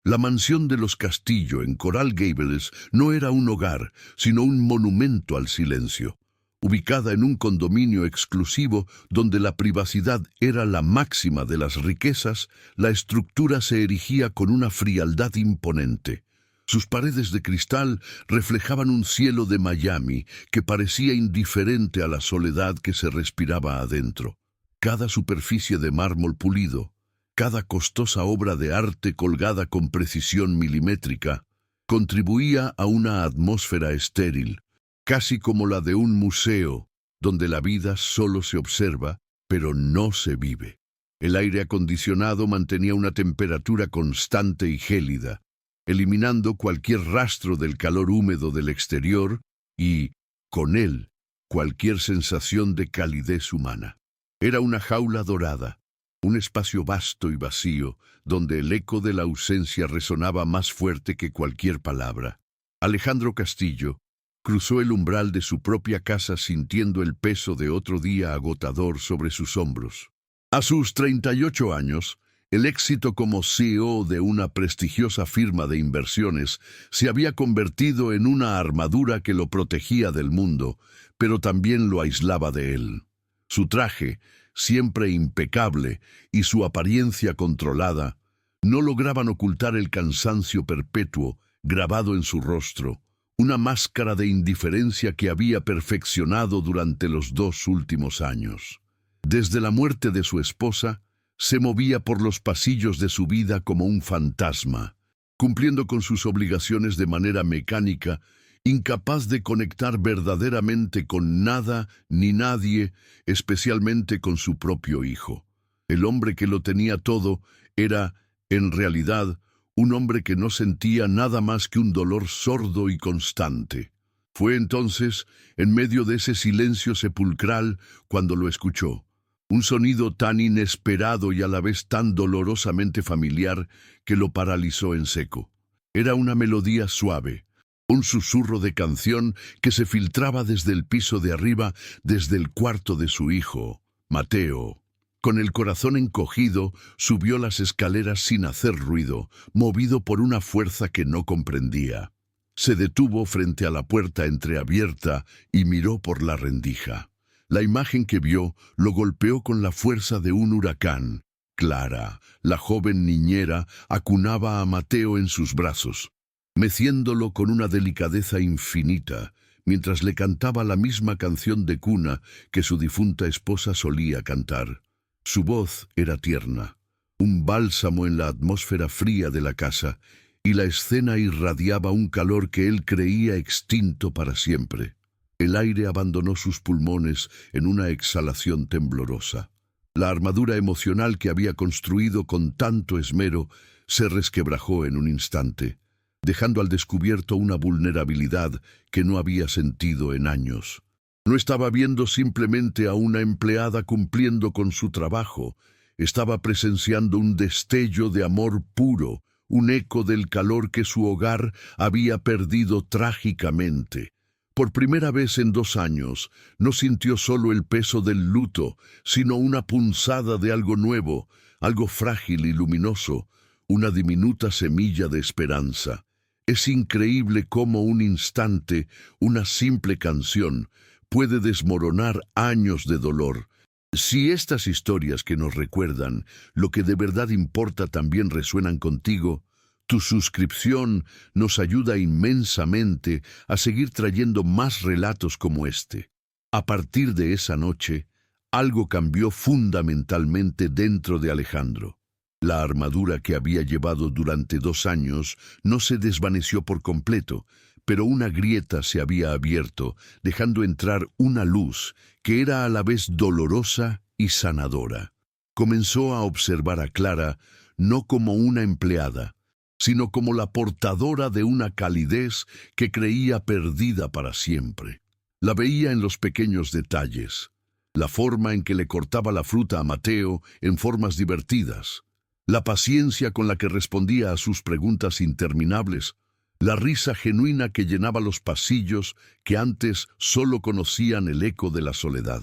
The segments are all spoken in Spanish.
La mansión de los Castillo en Coral Gables no era un hogar, sino un monumento al silencio. Ubicada en un condominio exclusivo donde la privacidad era la máxima de las riquezas, la estructura se erigía con una frialdad imponente. Sus paredes de cristal reflejaban un cielo de Miami que parecía indiferente a la soledad que se respiraba adentro. Cada superficie de mármol pulido, cada costosa obra de arte colgada con precisión milimétrica, contribuía a una atmósfera estéril, casi como la de un museo, donde la vida solo se observa, pero no se vive. El aire acondicionado mantenía una temperatura constante y gélida, eliminando cualquier rastro del calor húmedo del exterior y, con él, cualquier sensación de calidez humana. Era una jaula dorada, un espacio vasto y vacío, donde el eco de la ausencia resonaba más fuerte que cualquier palabra. Alejandro Castillo cruzó el umbral de su propia casa sintiendo el peso de otro día agotador sobre sus hombros. A sus 38 años, el éxito como CEO de una prestigiosa firma de inversiones se había convertido en una armadura que lo protegía del mundo, pero también lo aislaba de él. Su traje, siempre impecable, y su apariencia controlada, no lograban ocultar el cansancio perpetuo grabado en su rostro, una máscara de indiferencia que había perfeccionado durante los 2 últimos años. Desde la muerte de su esposa, se movía por los pasillos de su vida como un fantasma, cumpliendo con sus obligaciones de manera mecánica, incapaz de conectar verdaderamente con nada ni nadie, especialmente con su propio hijo. El hombre que lo tenía todo era, en realidad, un hombre que no sentía nada más que un dolor sordo y constante. Fue entonces, en medio de ese silencio sepulcral, cuando lo escuchó. Un sonido tan inesperado y a la vez tan dolorosamente familiar que lo paralizó en seco. Era una melodía suave, un susurro de canción que se filtraba desde el piso de arriba, desde el cuarto de su hijo, Mateo. Con el corazón encogido, subió las escaleras sin hacer ruido, movido por una fuerza que no comprendía. Se detuvo frente a la puerta entreabierta y miró por la rendija. La imagen que vio lo golpeó con la fuerza de un huracán. Clara, la joven niñera, acunaba a Mateo en sus brazos, meciéndolo con una delicadeza infinita, mientras le cantaba la misma canción de cuna que su difunta esposa solía cantar. Su voz era tierna, un bálsamo en la atmósfera fría de la casa, y la escena irradiaba un calor que él creía extinto para siempre. El aire abandonó sus pulmones en una exhalación temblorosa. La armadura emocional que había construido con tanto esmero se resquebrajó en un instante, dejando al descubierto una vulnerabilidad que no había sentido en años. No estaba viendo simplemente a una empleada cumpliendo con su trabajo, estaba presenciando un destello de amor puro, un eco del calor que su hogar había perdido trágicamente. Por primera vez en 2 años, no sintió solo el peso del luto, sino una punzada de algo nuevo, algo frágil y luminoso, una diminuta semilla de esperanza. Es increíble cómo un instante, una simple canción, puede desmoronar años de dolor. Si estas historias que nos recuerdan lo que de verdad importa también resuenan contigo, tu suscripción nos ayuda inmensamente a seguir trayendo más relatos como este. A partir de esa noche, algo cambió fundamentalmente dentro de Alejandro. La armadura que había llevado durante 2 años no se desvaneció por completo, pero una grieta se había abierto, dejando entrar una luz que era a la vez dolorosa y sanadora. Comenzó a observar a Clara no como una empleada, sino como la portadora de una calidez que creía perdida para siempre. La veía en los pequeños detalles, la forma en que le cortaba la fruta a Mateo en formas divertidas, la paciencia con la que respondía a sus preguntas interminables, la risa genuina que llenaba los pasillos que antes solo conocían el eco de la soledad.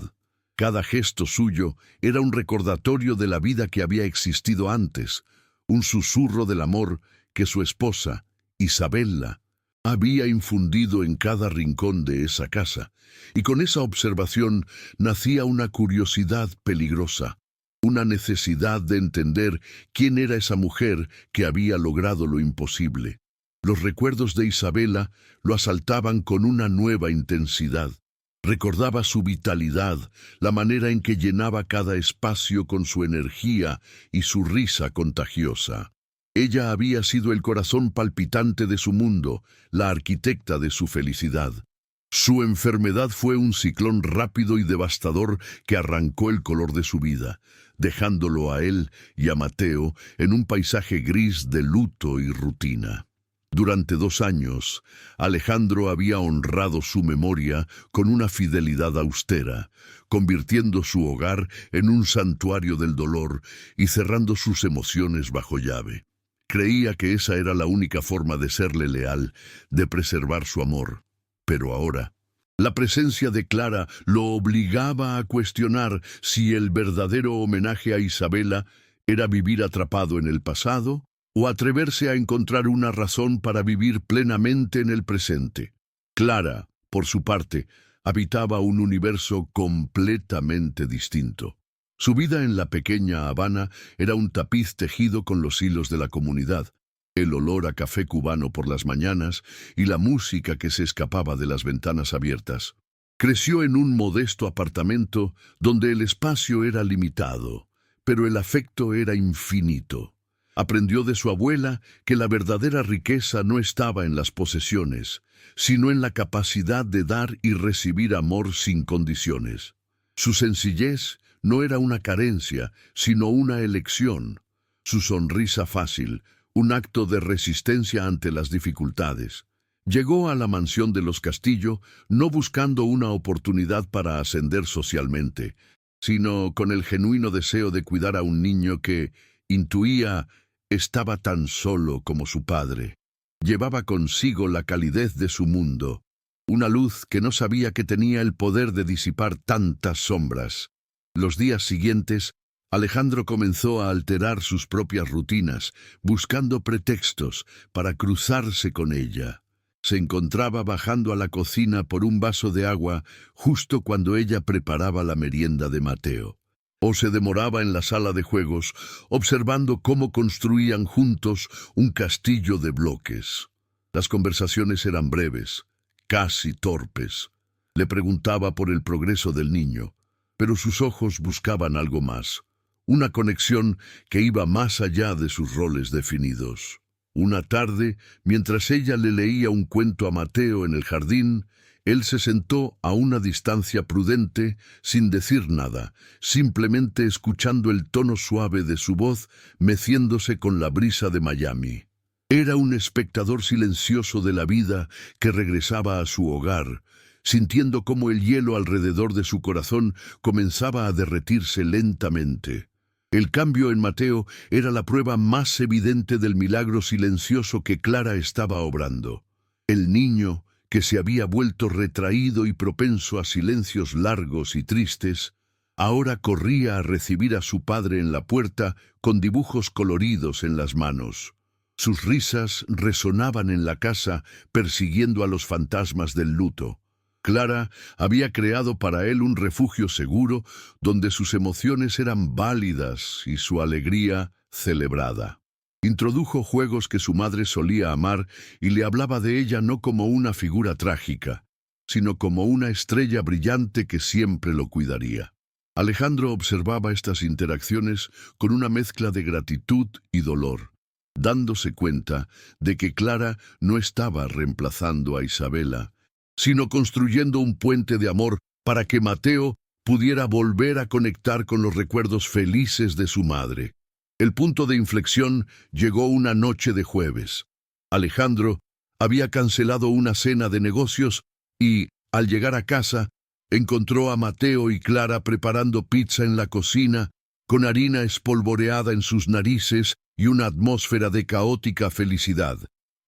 Cada gesto suyo era un recordatorio de la vida que había existido antes, un susurro del amor que su esposa, Isabella, había infundido en cada rincón de esa casa, y con esa observación nacía una curiosidad peligrosa, una necesidad de entender quién era esa mujer que había logrado lo imposible. Los recuerdos de Isabella lo asaltaban con una nueva intensidad. Recordaba su vitalidad, la manera en que llenaba cada espacio con su energía y su risa contagiosa. Ella había sido el corazón palpitante de su mundo, la arquitecta de su felicidad. Su enfermedad fue un ciclón rápido y devastador que arrancó el color de su vida, dejándolo a él y a Mateo en un paisaje gris de luto y rutina. Durante 2 años, Alejandro había honrado su memoria con una fidelidad austera, convirtiendo su hogar en un santuario del dolor y cerrando sus emociones bajo llave. Creía que esa era la única forma de serle leal, de preservar su amor. Pero ahora, la presencia de Clara lo obligaba a cuestionar si el verdadero homenaje a Isabella era vivir atrapado en el pasado o atreverse a encontrar una razón para vivir plenamente en el presente. Clara, por su parte, habitaba un universo completamente distinto. Su vida en la pequeña Habana era un tapiz tejido con los hilos de la comunidad, el olor a café cubano por las mañanas y la música que se escapaba de las ventanas abiertas. Creció en un modesto apartamento donde el espacio era limitado, pero el afecto era infinito. Aprendió de su abuela que la verdadera riqueza no estaba en las posesiones, sino en la capacidad de dar y recibir amor sin condiciones. Su sencillez no era una carencia, sino una elección. Su sonrisa fácil, un acto de resistencia ante las dificultades. Llegó a la mansión de los Castillo no buscando una oportunidad para ascender socialmente, sino con el genuino deseo de cuidar a un niño que, intuía, estaba tan solo como su padre. Llevaba consigo la calidez de su mundo, una luz que no sabía que tenía el poder de disipar tantas sombras. Los días siguientes, Alejandro comenzó a alterar sus propias rutinas, buscando pretextos para cruzarse con ella. Se encontraba bajando a la cocina por un vaso de agua justo cuando ella preparaba la merienda de Mateo. O se demoraba en la sala de juegos, observando cómo construían juntos un castillo de bloques. Las conversaciones eran breves, casi torpes. Le preguntaba por el progreso del niño, pero sus ojos buscaban algo más, una conexión que iba más allá de sus roles definidos. Una tarde, mientras ella le leía un cuento a Mateo en el jardín, él se sentó a una distancia prudente, sin decir nada, simplemente escuchando el tono suave de su voz, meciéndose con la brisa de Miami. Era un espectador silencioso de la vida que regresaba a su hogar, sintiendo cómo el hielo alrededor de su corazón comenzaba a derretirse lentamente. El cambio en Mateo era la prueba más evidente del milagro silencioso que Clara estaba obrando. El niño, que se había vuelto retraído y propenso a silencios largos y tristes, ahora corría a recibir a su padre en la puerta con dibujos coloridos en las manos. Sus risas resonaban en la casa, persiguiendo a los fantasmas del luto. Clara había creado para él un refugio seguro donde sus emociones eran válidas y su alegría celebrada. Introdujo juegos que su madre solía amar y le hablaba de ella no como una figura trágica, sino como una estrella brillante que siempre lo cuidaría. Alejandro observaba estas interacciones con una mezcla de gratitud y dolor, dándose cuenta de que Clara no estaba reemplazando a Isabella, sino construyendo un puente de amor para que Mateo pudiera volver a conectar con los recuerdos felices de su madre. El punto de inflexión llegó una noche de jueves. Alejandro había cancelado una cena de negocios y, al llegar a casa, encontró a Mateo y Clara preparando pizza en la cocina, con harina espolvoreada en sus narices y una atmósfera de caótica felicidad.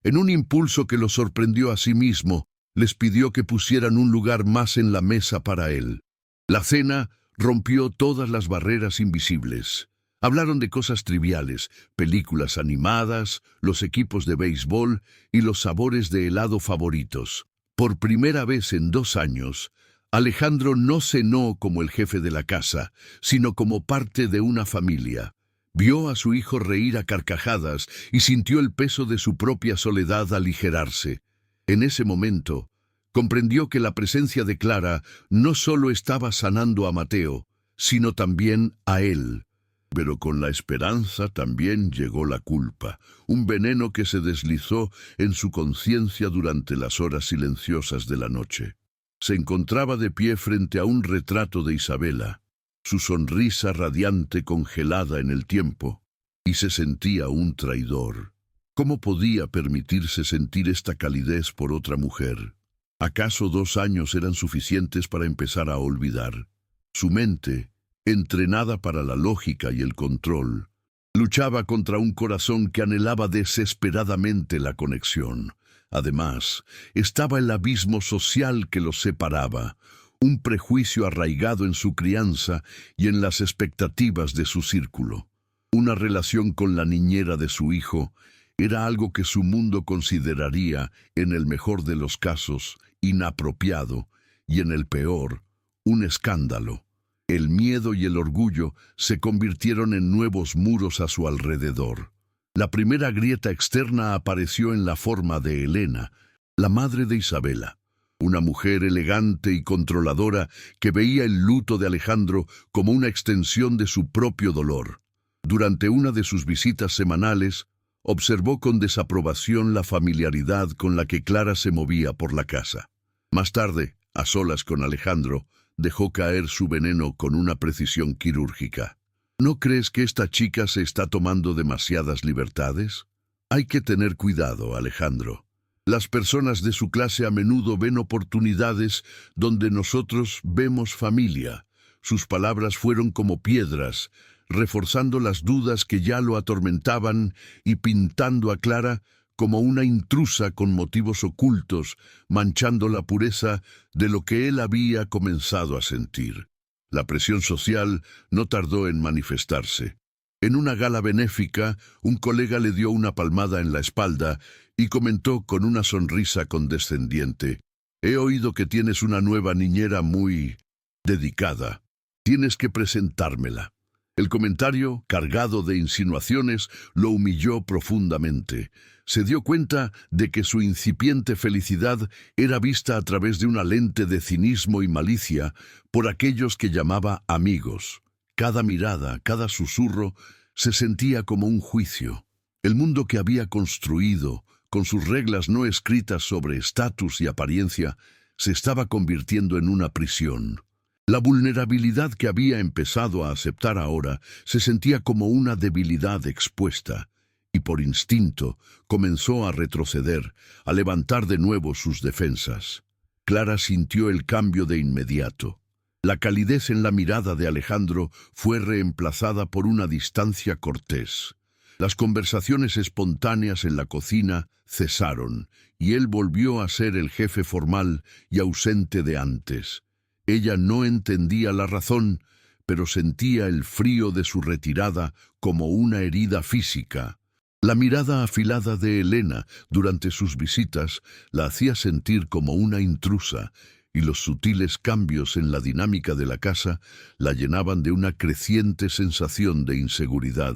En un impulso que lo sorprendió a sí mismo, les pidió que pusieran un lugar más en la mesa para él. La cena rompió todas las barreras invisibles. Hablaron de cosas triviales, películas animadas, los equipos de béisbol y los sabores de helado favoritos. Por primera vez en 2 años, Alejandro no cenó como el jefe de la casa, sino como parte de una familia. Vio a su hijo reír a carcajadas y sintió el peso de su propia soledad aligerarse. En ese momento, comprendió que la presencia de Clara no solo estaba sanando a Mateo, sino también a él. Pero con la esperanza también llegó la culpa, un veneno que se deslizó en su conciencia durante las horas silenciosas de la noche. Se encontraba de pie frente a un retrato de Isabela, su sonrisa radiante congelada en el tiempo, y se sentía un traidor. ¿Cómo podía permitirse sentir esta calidez por otra mujer? ¿Acaso 2 años eran suficientes para empezar a olvidar? Su mente, entrenada para la lógica y el control, luchaba contra un corazón que anhelaba desesperadamente la conexión. Además, estaba el abismo social que los separaba, un prejuicio arraigado en su crianza y en las expectativas de su círculo. Una relación con la niñera de su hijo era algo que su mundo consideraría, en el mejor de los casos, inapropiado, y en el peor, un escándalo. El miedo y el orgullo se convirtieron en nuevos muros a su alrededor. La primera grieta externa apareció en la forma de Elena, la madre de Isabela, una mujer elegante y controladora que veía el luto de Alejandro como una extensión de su propio dolor. Durante una de sus visitas semanales, observó con desaprobación la familiaridad con la que Clara se movía por la casa. Más tarde, a solas con Alejandro, dejó caer su veneno con una precisión quirúrgica. ¿No crees que esta chica se está tomando demasiadas libertades? Hay que tener cuidado, Alejandro. Las personas de su clase a menudo ven oportunidades donde nosotros vemos familia. Sus palabras fueron como piedras, reforzando las dudas que ya lo atormentaban y pintando a Clara como una intrusa con motivos ocultos, manchando la pureza de lo que él había comenzado a sentir. La presión social no tardó en manifestarse. En una gala benéfica, un colega le dio una palmada en la espalda y comentó con una sonrisa condescendiente: «He oído que tienes una nueva niñera muy dedicada. Tienes que presentármela». El comentario, cargado de insinuaciones, lo humilló profundamente. Se dio cuenta de que su incipiente felicidad era vista a través de una lente de cinismo y malicia por aquellos que llamaba amigos. Cada mirada, cada susurro, se sentía como un juicio. El mundo que había construido, con sus reglas no escritas sobre estatus y apariencia, se estaba convirtiendo en una prisión. La vulnerabilidad que había empezado a aceptar ahora se sentía como una debilidad expuesta, y por instinto comenzó a retroceder, a levantar de nuevo sus defensas. Clara sintió el cambio de inmediato. La calidez en la mirada de Alejandro fue reemplazada por una distancia cortés. Las conversaciones espontáneas en la cocina cesaron, y él volvió a ser el jefe formal y ausente de antes. Ella no entendía la razón, pero sentía el frío de su retirada como una herida física. La mirada afilada de Elena durante sus visitas la hacía sentir como una intrusa, y los sutiles cambios en la dinámica de la casa la llenaban de una creciente sensación de inseguridad.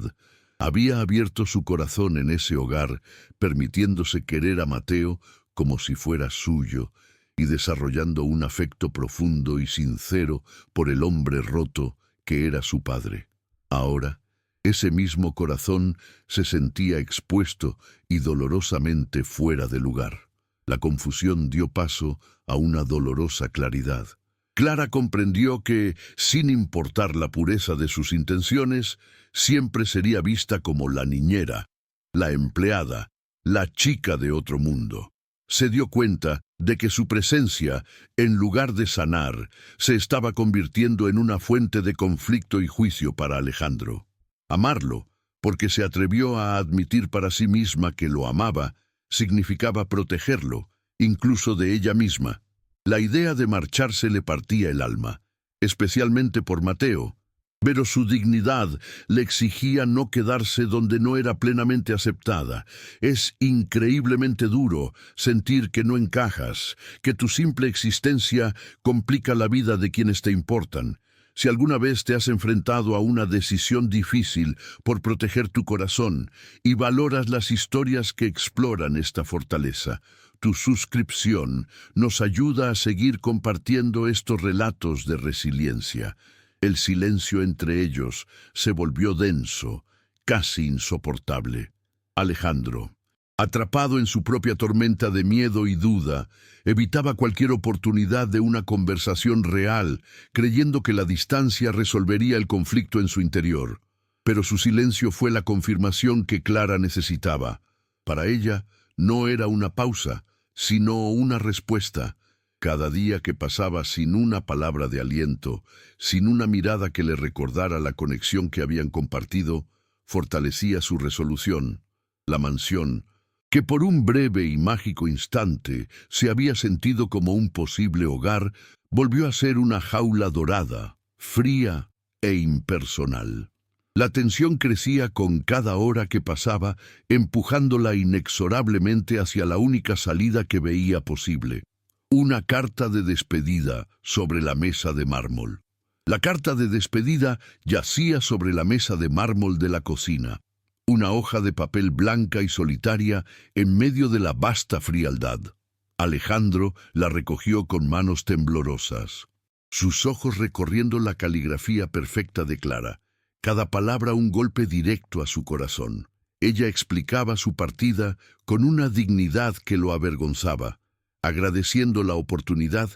Había abierto su corazón en ese hogar, permitiéndose querer a Mateo como si fuera suyo, y desarrollando un afecto profundo y sincero por el hombre roto que era su padre. Ahora, ese mismo corazón se sentía expuesto y dolorosamente fuera de lugar. La confusión dio paso a una dolorosa claridad. Clara comprendió que, sin importar la pureza de sus intenciones, siempre sería vista como la niñera, la empleada, la chica de otro mundo. Se dio cuenta de que su presencia, en lugar de sanar, se estaba convirtiendo en una fuente de conflicto y juicio para Alejandro. Amarlo, porque se atrevió a admitir para sí misma que lo amaba, significaba protegerlo, incluso de ella misma. La idea de marcharse le partía el alma, especialmente por Mateo, Pero su dignidad le exigía no quedarse donde no era plenamente aceptada. Es increíblemente duro sentir que no encajas, que tu simple existencia complica la vida de quienes te importan. Si alguna vez te has enfrentado a una decisión difícil por proteger tu corazón y valoras las historias que exploran esta fortaleza, tu suscripción nos ayuda a seguir compartiendo estos relatos de resiliencia. El silencio entre ellos se volvió denso, casi insoportable. Alejandro, atrapado en su propia tormenta de miedo y duda, evitaba cualquier oportunidad de una conversación real, creyendo que la distancia resolvería el conflicto en su interior. Pero su silencio fue la confirmación que Clara necesitaba. Para ella, no era una pausa, sino una respuesta. Cada día que pasaba sin una palabra de aliento, sin una mirada que le recordara la conexión que habían compartido, fortalecía su resolución. La mansión, que por un breve y mágico instante se había sentido como un posible hogar, volvió a ser una jaula dorada, fría e impersonal. La tensión crecía con cada hora que pasaba, empujándola inexorablemente hacia la única salida que veía posible. Una carta de despedida sobre la mesa de mármol. La carta de despedida yacía sobre la mesa de mármol de la cocina. Una hoja de papel blanca y solitaria en medio de la vasta frialdad. Alejandro la recogió con manos temblorosas, sus ojos recorriendo la caligrafía perfecta de Clara, cada palabra un golpe directo a su corazón. Ella explicaba su partida con una dignidad que lo avergonzaba, agradeciendo la oportunidad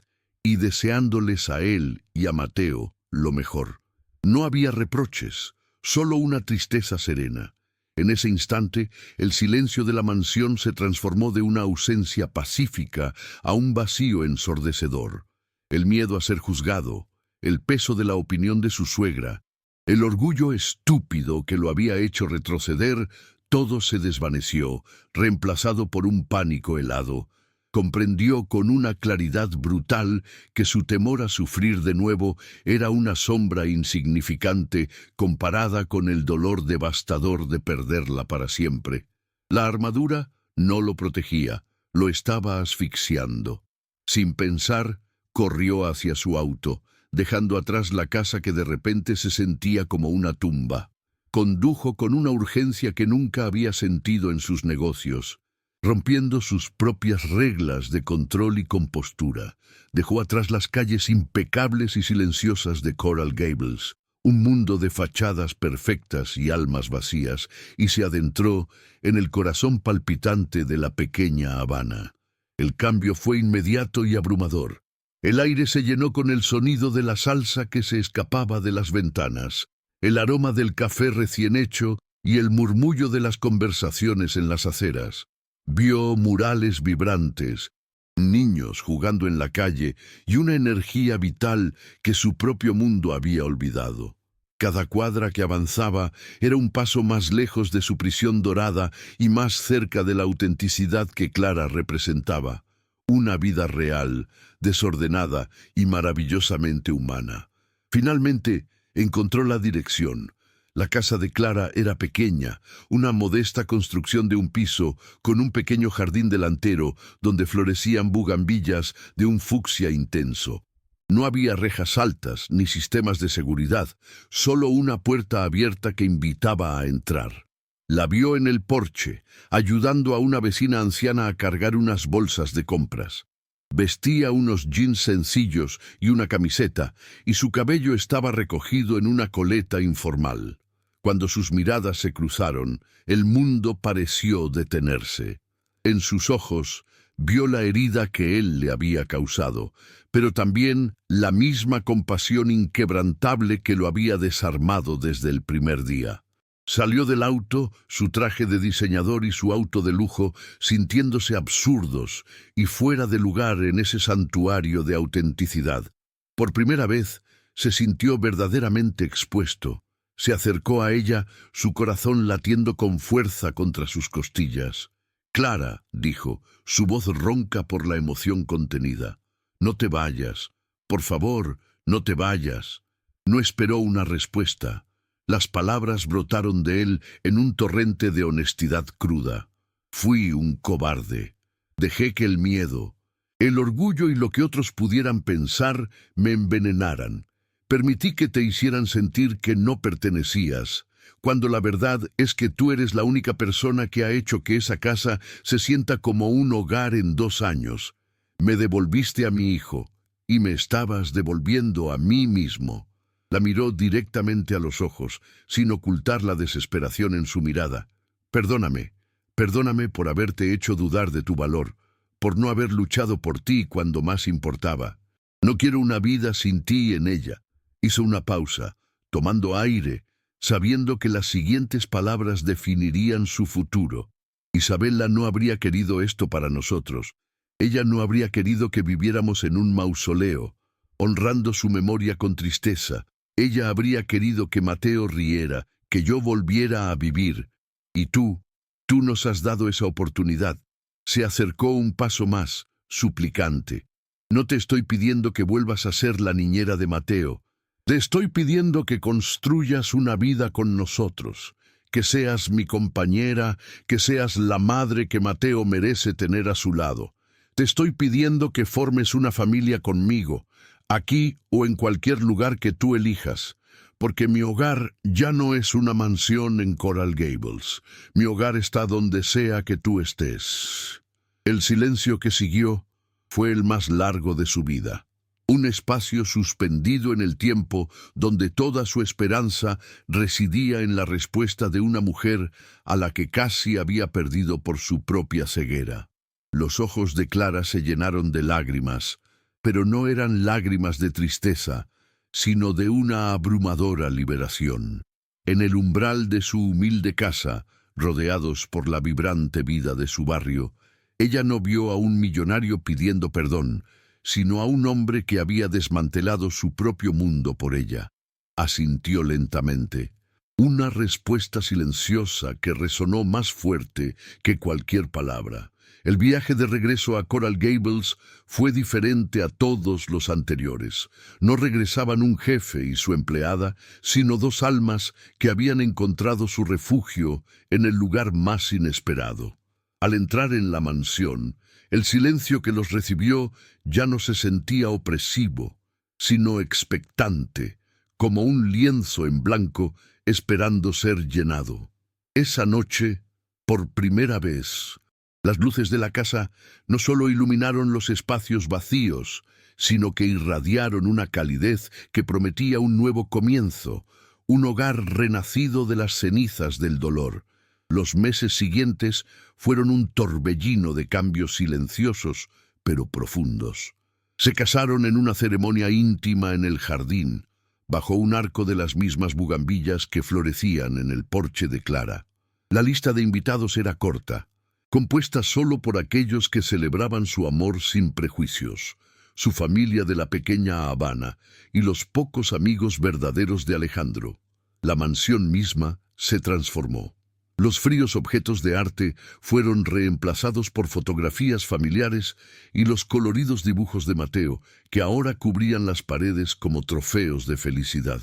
y deseándoles a él y a Mateo lo mejor. No había reproches, solo una tristeza serena. En ese instante, el silencio de la mansión se transformó de una ausencia pacífica a un vacío ensordecedor. El miedo a ser juzgado, el peso de la opinión de su suegra, el orgullo estúpido que lo había hecho retroceder, todo se desvaneció, reemplazado por un pánico helado. Comprendió con una claridad brutal que su temor a sufrir de nuevo era una sombra insignificante comparada con el dolor devastador de perderla para siempre. La armadura no lo protegía, lo estaba asfixiando. Sin pensar, corrió hacia su auto, dejando atrás la casa que de repente se sentía como una tumba. Condujo con una urgencia que nunca había sentido en sus negocios. Rompiendo sus propias reglas de control y compostura, dejó atrás las calles impecables y silenciosas de Coral Gables, un mundo de fachadas perfectas y almas vacías, y se adentró en el corazón palpitante de la pequeña Habana. El cambio fue inmediato y abrumador. El aire se llenó con el sonido de la salsa que se escapaba de las ventanas, el aroma del café recién hecho y el murmullo de las conversaciones en las aceras. Vio murales vibrantes, niños jugando en la calle y una energía vital que su propio mundo había olvidado. Cada cuadra que avanzaba era un paso más lejos de su prisión dorada y más cerca de la autenticidad que Clara representaba. Una vida real, desordenada y maravillosamente humana. Finalmente encontró la dirección. La casa de Clara era pequeña, una modesta construcción de un piso con un pequeño jardín delantero donde florecían bugambillas de un fucsia intenso. No había rejas altas ni sistemas de seguridad, solo una puerta abierta que invitaba a entrar. La vio en el porche, ayudando a una vecina anciana a cargar unas bolsas de compras. Vestía unos jeans sencillos y una camiseta, y su cabello estaba recogido en una coleta informal. Cuando sus miradas se cruzaron, el mundo pareció detenerse. En sus ojos vio la herida que él le había causado, pero también la misma compasión inquebrantable que lo había desarmado desde el primer día. Salió del auto, su traje de diseñador y su auto de lujo, sintiéndose absurdos y fuera de lugar en ese santuario de autenticidad. Por primera vez se sintió verdaderamente expuesto. Se acercó a ella, su corazón latiendo con fuerza contra sus costillas. «Clara», dijo, su voz ronca por la emoción contenida. «No te vayas. Por favor, no te vayas». No esperó una respuesta. Las palabras brotaron de él en un torrente de honestidad cruda. Fui un cobarde. Dejé que el miedo, el orgullo y lo que otros pudieran pensar me envenenaran. Permití que te hicieran sentir que no pertenecías, cuando la verdad es que tú eres la única persona que ha hecho que esa casa se sienta como un hogar en 2 años. Me devolviste a mi hijo, y me estabas devolviendo a mí mismo. La miró directamente a los ojos, sin ocultar la desesperación en su mirada. Perdóname, perdóname por haberte hecho dudar de tu valor, por no haber luchado por ti cuando más importaba. No quiero una vida sin ti en ella. Hizo una pausa, tomando aire, sabiendo que las siguientes palabras definirían su futuro. Isabela no habría querido esto para nosotros. Ella no habría querido que viviéramos en un mausoleo, honrando su memoria con tristeza. Ella habría querido que Mateo riera, que yo volviera a vivir. Y tú nos has dado esa oportunidad. Se acercó un paso más, suplicante. No te estoy pidiendo que vuelvas a ser la niñera de Mateo. Te estoy pidiendo que construyas una vida con nosotros, que seas mi compañera, que seas la madre que Mateo merece tener a su lado. Te estoy pidiendo que formes una familia conmigo, aquí o en cualquier lugar que tú elijas, porque mi hogar ya no es una mansión en Coral Gables. Mi hogar está donde sea que tú estés. El silencio que siguió fue el más largo de su vida. Un espacio suspendido en el tiempo donde toda su esperanza residía en la respuesta de una mujer a la que casi había perdido por su propia ceguera. Los ojos de Clara se llenaron de lágrimas, pero no eran lágrimas de tristeza, sino de una abrumadora liberación. En el umbral de su humilde casa, rodeados por la vibrante vida de su barrio, ella no vio a un millonario pidiendo perdón, sino a un hombre que había desmantelado su propio mundo por ella. Asintió lentamente. Una respuesta silenciosa que resonó más fuerte que cualquier palabra. El viaje de regreso a Coral Gables fue diferente a todos los anteriores. No regresaban un jefe y su empleada, sino 2 almas que habían encontrado su refugio en el lugar más inesperado. Al entrar en la mansión, el silencio que los recibió ya no se sentía opresivo, sino expectante, como un lienzo en blanco esperando ser llenado. Esa noche, por primera vez, las luces de la casa no solo iluminaron los espacios vacíos, sino que irradiaron una calidez que prometía un nuevo comienzo, un hogar renacido de las cenizas del dolor. Los meses siguientes fueron un torbellino de cambios silenciosos, pero profundos. Se casaron en una ceremonia íntima en el jardín, bajo un arco de las mismas bugambillas que florecían en el porche de Clara. La lista de invitados era corta, compuesta solo por aquellos que celebraban su amor sin prejuicios, su familia de la pequeña Habana y los pocos amigos verdaderos de Alejandro. La mansión misma se transformó. Los fríos objetos de arte fueron reemplazados por fotografías familiares y los coloridos dibujos de Mateo, que ahora cubrían las paredes como trofeos de felicidad.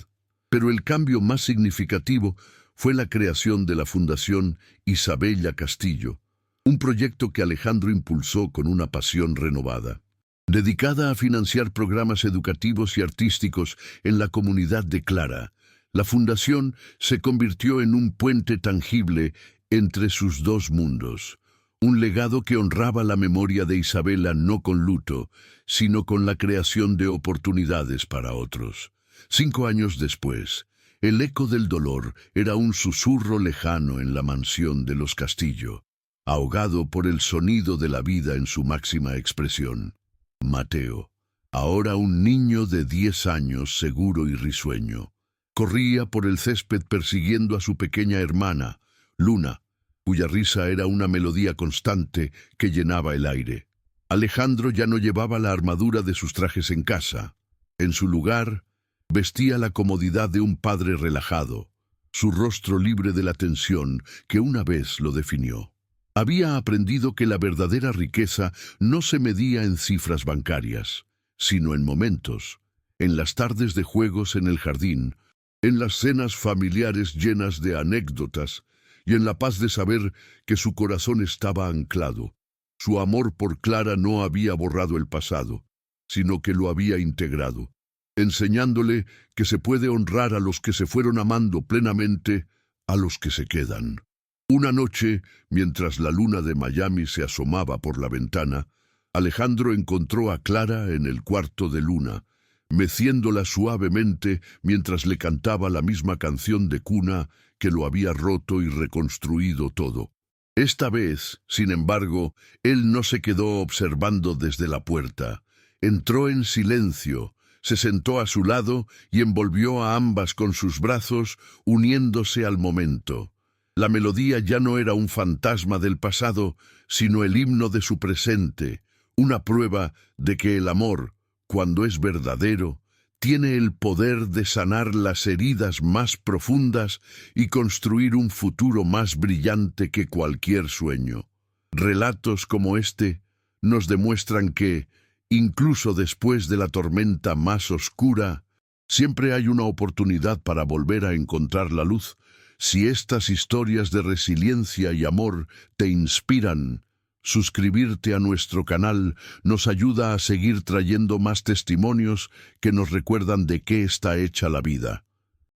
Pero el cambio más significativo fue la creación de la Fundación Isabella Castillo, un proyecto que Alejandro impulsó con una pasión renovada. Dedicada a financiar programas educativos y artísticos en la comunidad de Clara, la fundación se convirtió en un puente tangible entre sus 2 mundos, un legado que honraba la memoria de Isabela no con luto, sino con la creación de oportunidades para otros. 5 años después, el eco del dolor era un susurro lejano en la mansión de los Castillo, ahogado por el sonido de la vida en su máxima expresión. Mateo, ahora un niño de 10 años seguro y risueño, corría por el césped persiguiendo a su pequeña hermana, Luna, cuya risa era una melodía constante que llenaba el aire. Alejandro ya no llevaba la armadura de sus trajes en casa. En su lugar, vestía la comodidad de un padre relajado, su rostro libre de la tensión que una vez lo definió. Había aprendido que la verdadera riqueza no se medía en cifras bancarias, sino en momentos, en las tardes de juegos en el jardín, en las cenas familiares llenas de anécdotas y en la paz de saber que su corazón estaba anclado. Su amor por Clara no había borrado el pasado, sino que lo había integrado, enseñándole que se puede honrar a los que se fueron amando plenamente, a los que se quedan. Una noche, mientras la luna de Miami se asomaba por la ventana, Alejandro encontró a Clara en el cuarto de Luna, meciéndola suavemente mientras le cantaba la misma canción de cuna que lo había roto y reconstruido todo. Esta vez, sin embargo, él no se quedó observando desde la puerta. Entró en silencio, se sentó a su lado y envolvió a ambas con sus brazos, uniéndose al momento. La melodía ya no era un fantasma del pasado, sino el himno de su presente, una prueba de que el amor, cuando es verdadero, tiene el poder de sanar las heridas más profundas y construir un futuro más brillante que cualquier sueño. Relatos como este nos demuestran que, incluso después de la tormenta más oscura, siempre hay una oportunidad para volver a encontrar la luz. Si estas historias de resiliencia y amor te inspiran, suscribirte a nuestro canal nos ayuda a seguir trayendo más testimonios que nos recuerdan de qué está hecha la vida.